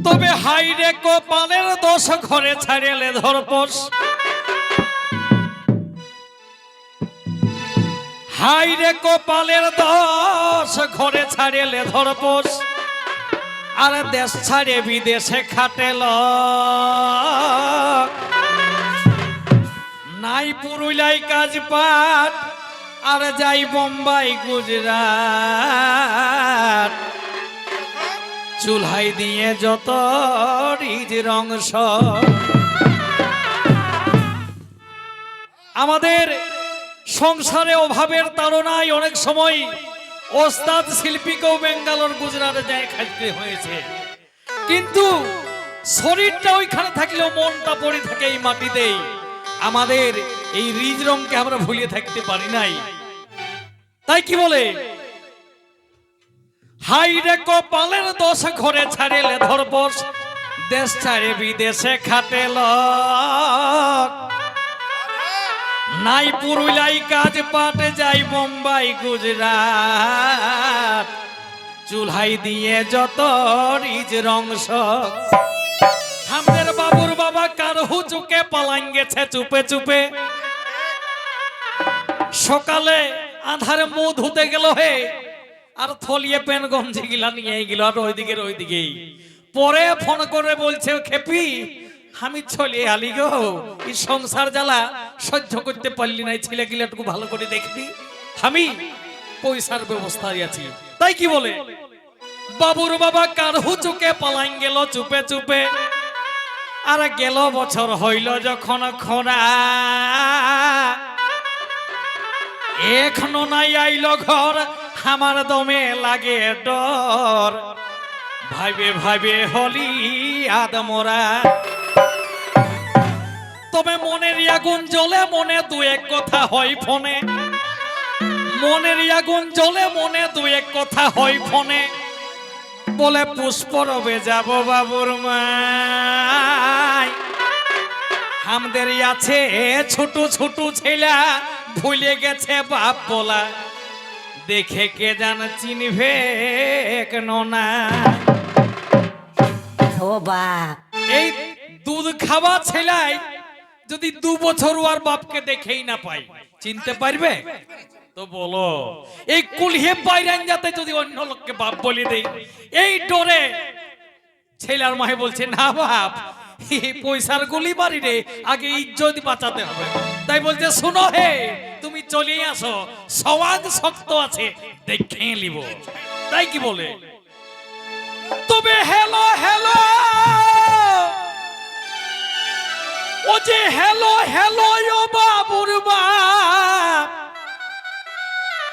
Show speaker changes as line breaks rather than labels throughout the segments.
তবে হাইরে কপালের দোষ ঘরে ছাড়িলে ধরপোষ, হাইরে কপালের দোষ ঘরে ছাড়িলে ধরপোষ, আর দেশ ছাড়ে বিদেশে খাটেল নাই পুরুলাই কাজ পাট, আর যাই বোম্বাই গুজরাট, চুলহাই দিয়ে যত রিজ রংস। আমাদের সংসারে অভাবের তাড়নায় অনেক সময় ওস্তাদ শিল্পীকেও বেঙ্গালোর গুজরাটে যায় খাইতে হয়েছে, কিন্তু শরীরটা ওইখানে থাকলেও মনটা পড়ে থাকে এই মাটিতেই। আমাদের এই রিজ রংকে আমরা ভুলিয়ে থাকতে পারি নাই। তাই কি বলে, হাইরে কপালের দোষ ঘরে ছাড়িলে ধরপোষ, দেশ ছাড়ে বিদেশে খাটেল নাই পুরুলাই কাজ পাটে, যাই বোম্বাই গুজরাট, চুলহাই দিয়ে যত রিজ রংস। আমাদের বাবুর বাবা কারহু চুকে পালান গেছে চুপে চুপে, সকালে আধারে মুখ ধুতে গেল হে, আর থলিয়ে পেন গঞ্জি গিলা নিয়ে গেল, আর ওইদিকেই পরে ফোন করে বলছে, খেপি আমি চলে আলি গো, এই সংসার জ্বালা সহ্য করতে পারলি না, ছেলে গিলা একটু ভালো করে দেখবি, আমি পয়সার ব্যবস্থায় আছি। তাই কি বলে, বাবুর বাবা কারহু চুকে পালান গেল চুপে চুপে, আর গেল বছর হইল যখন খরা, এখনো নাই আইল ঘর, আমার দমে লাগে ডর, ভাইবে ভাইবে হলি আদমরা। তবে মনের আগুন জ্বলে মনে দু এক কথা হয় ফোনে, মনের আগুন জ্বলে মনে দু এক কথা হয় ফোনে, বলে পুষ্পরবে যাব বাবুর মাই, আমাদের আছে ছোট ছোট ছেলা, ভুলে গেছে বাপ বলা, দেখে কে জান চিনবে কেন না।
ও বাপ,
এই দুধ খাওয়া ছেলাই যদি 2 বছর আর বাপকে দেখেই না পাই, চিনতে পারবে? তো বলো, এই কুলহে বাইরান যাতে যদি অন্য লোককে বাপ বলে দেই, এই ডরে ছেলার মায়ে বলছে, না বাপ এই পয়সার গুলি বাড়ি রে, আগে ইজ্জত বাঁচাতে হবে। তাই বলছে, শুনো হে তুমি চলে আসো, সওয়াদ শক্ত আছে দেখে নিব। তাই কি বলে, তবে হ্যালো হ্যালো, ও যে হ্যালো হ্যালো ও বাবুর বাপ,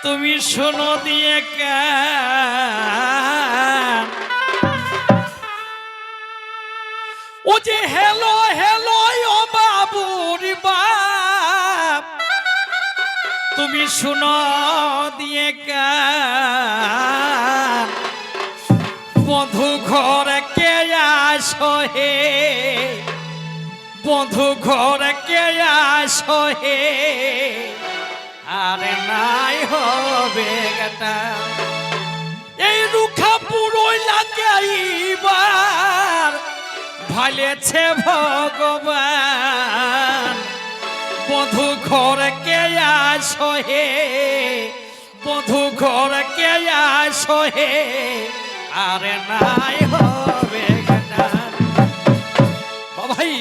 তুমি শোনো দিয়ে কান, ও যে হ্যালো হ্যালো ও বাবুর বাপ, তুমি শোনো দিয়ে কান, বধু ঘর কে আসো হে, বধু ঘর কে আসো হে, আরে নাই হবে গেটা, এই রুখা পুরোই লাগে এইবার, ভালেছে ভগবান, বধু ঘর কে আসো হে, বধু ঘর কে আসো হে, আরে নাই হবে গেটা। ভাই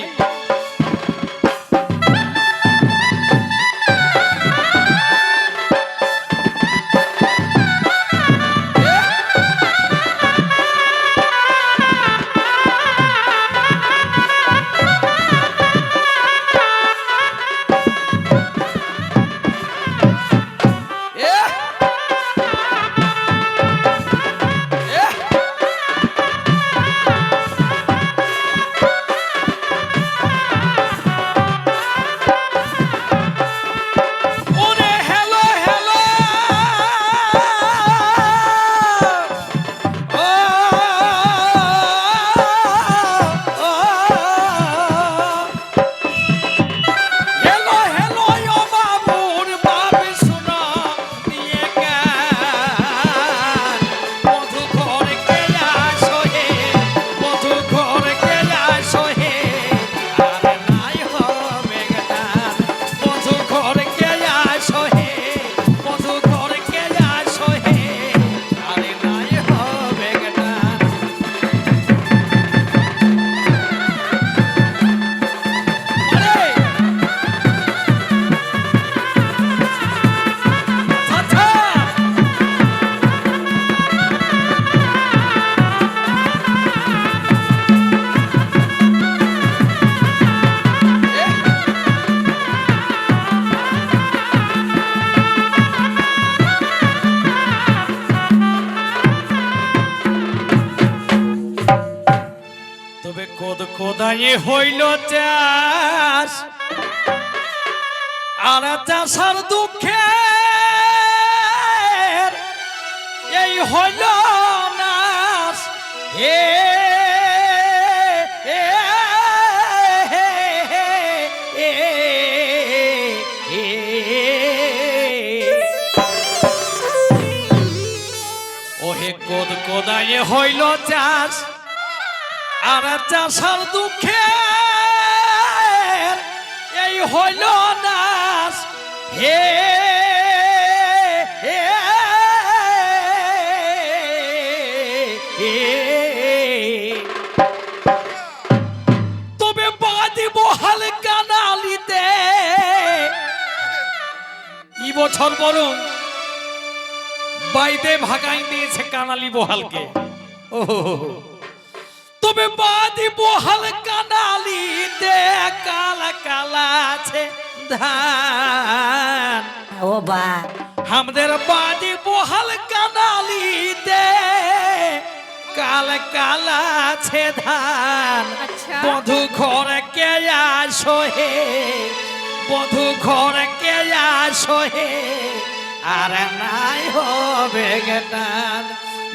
তবে কোদায়ে হইল চাষ আর চাষার দুঃখে এই হইল নাশ হে ওহে কোদায়ে হইল চাষ আর চাষার দুঃখে এই হইল নাশ হে তবে বাদিব হাল কানালিতে এই বছর বরং বাইদে ভাগাই দিয়েছে কানালি বহালকে ও তবে বাদি বহাল কানালিতে কালা কালা আছে ধান
ও বা
আমাদের বাদি বহাল কানালিতে কালা কালা আছে ধান
আচ্ছা।
বধু ঘর কে আসো হে বধু ঘর কে আসো হে আর নাই হবে জ্ঞান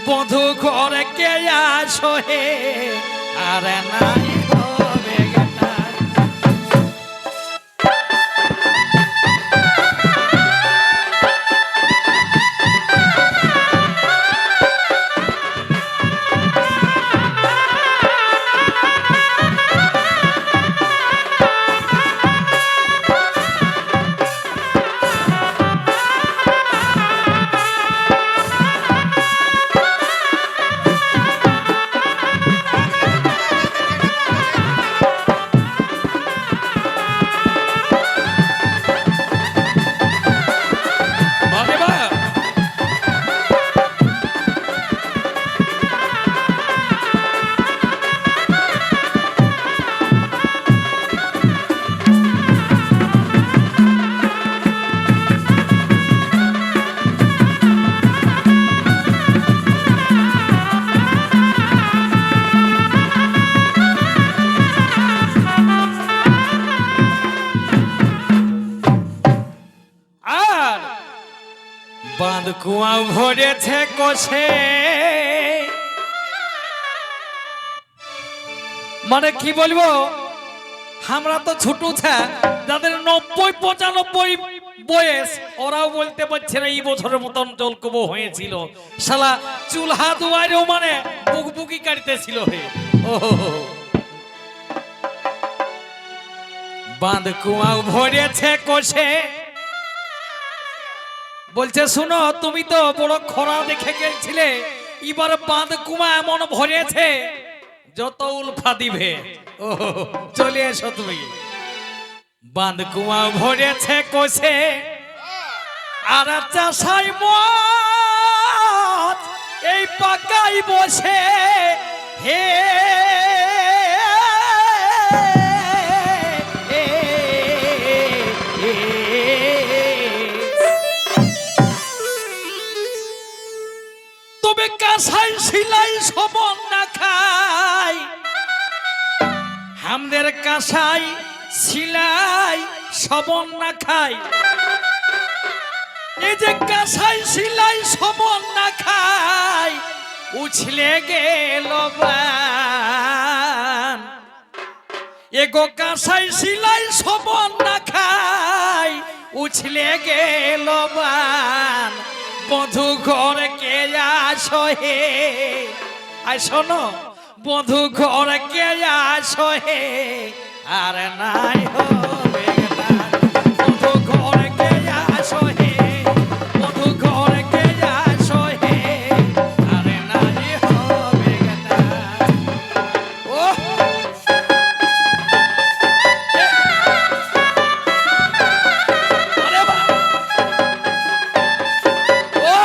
বধু ঘর কে আসো হে আর নাই হবে জ্ঞান বাঁধ কুয়া ভরেছে কোষে মানে কি বলবো আমরা তো ছোট ছা যাদের 90-95 বয়স ওরাও বলতে পারছে না এই বছরের মতন জলকবো হয়েছিল শালা চুলহা দুয়ারেও মানে বুকবুকি কাটতেছিল হে ও বাঁধ কুয়া ভরেছে কোষে বলছে শুনো তুমি তো বড় খরা দেখে গেছিলে এবার বাঁধ কুয়া এমন ভরেছে যত উলফা দিবে ও চলে এসো তুমি বাঁধ কুয়া ভরেছে কোষে আর চাষাই মত এই পাকাই বসে হে তবে কাঁসাই সিলাই সবন না খাই আমাদের কাঁসাই সিলাই সবন না খাই এই যে কাঁসাই সিলাই সবন না খাই উছলে গেল বান এগো কাঁসাই সিলাই সবন না খাই উছলে গেল বান বধু ঘর কে আসো হে আই শোনো বধু ঘর কে আসো হে আর নাই হবে বধু ঘর কে আসো হে বধু ঘর কে আসো হে আর নাই হবে ও আরে বাবা ও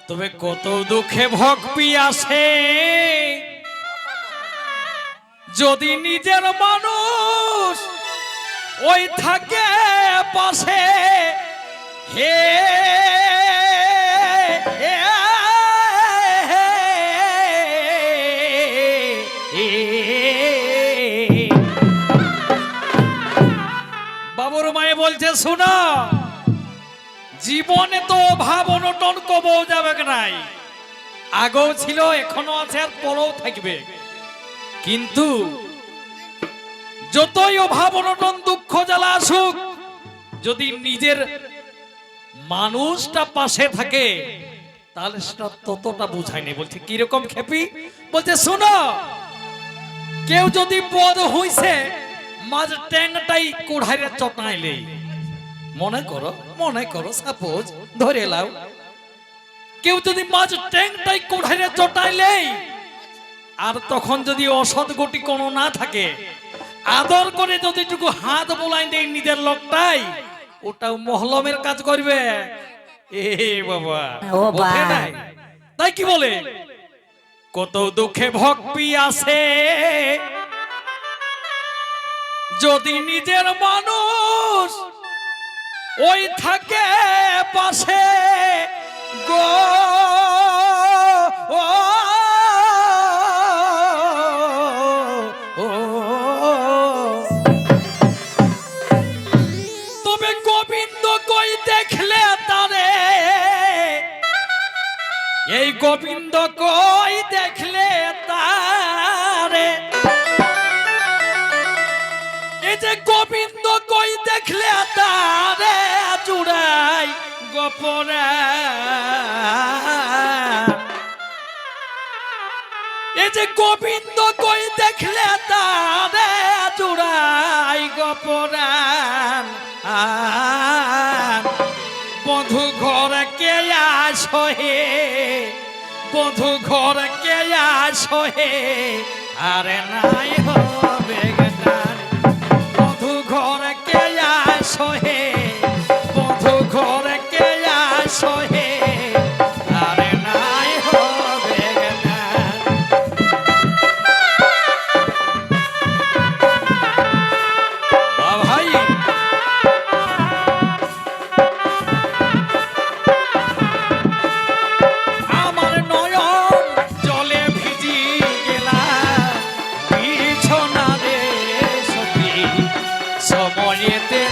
তবে কত দুঃখে ভক্তি আসে যদি নিজের মানুষ ওই থাকে পাশে হে বাবুর মায়ে বলছে শোনা জীবনে তো অভাব অনটন কবও যাবে নাই, আগেও ছিল এখনো আছে আর পরেও থাকবে, কিন্তু যতই অভাব অনটন দুঃখ জ্বালা আসুক যদি নিজের মানুষটা পাশে থাকে তাহলে সেটা ততটা বুঝায় নেই। বলছে কিরকম খেপি? বলছে শোনো কেউ যদি বদ হইছে মাঝ ট্যাংটাই কুড়াইরে চটাইলে, মনে করো সাপোজ ধরে লাও কেউ যদি মাঝ ট্যাংটাই কুড়াইরে চটাইলে আর তখন যদি অসৎ গতি কোনো না থাকে আদর করে যদি টুকু হাত বোলাই দেয় নিজের লোকটাই, ওটাও মহলমের কাজ করবে। এ বাবা বোঝে নাই, তাই কি বলে কত দুঃখে ভক্তি আসে যদি নিজের মানুষ ওই থাকে পাশে গো তবে গোবিন্দ কই দেখলে তারে, এই গোবিন্দ কই দেখলে তারে, এই যে গোবিন্দ কই দেখলে তারে জুড়াই গোপরা, এই যে গোবিন্দ কই দেখলে তারে জুড়াই গোপরা, বধু ঘর কে আসে, বধু ঘর কে আসে আরে নাই হবে বধু ঘর কে আসে, বধু ঘর কে আসে আরে নাই হবে ভাই। আমার নয়ন জলে ভিজি গেলা বিছনা রে সখী সময়েতে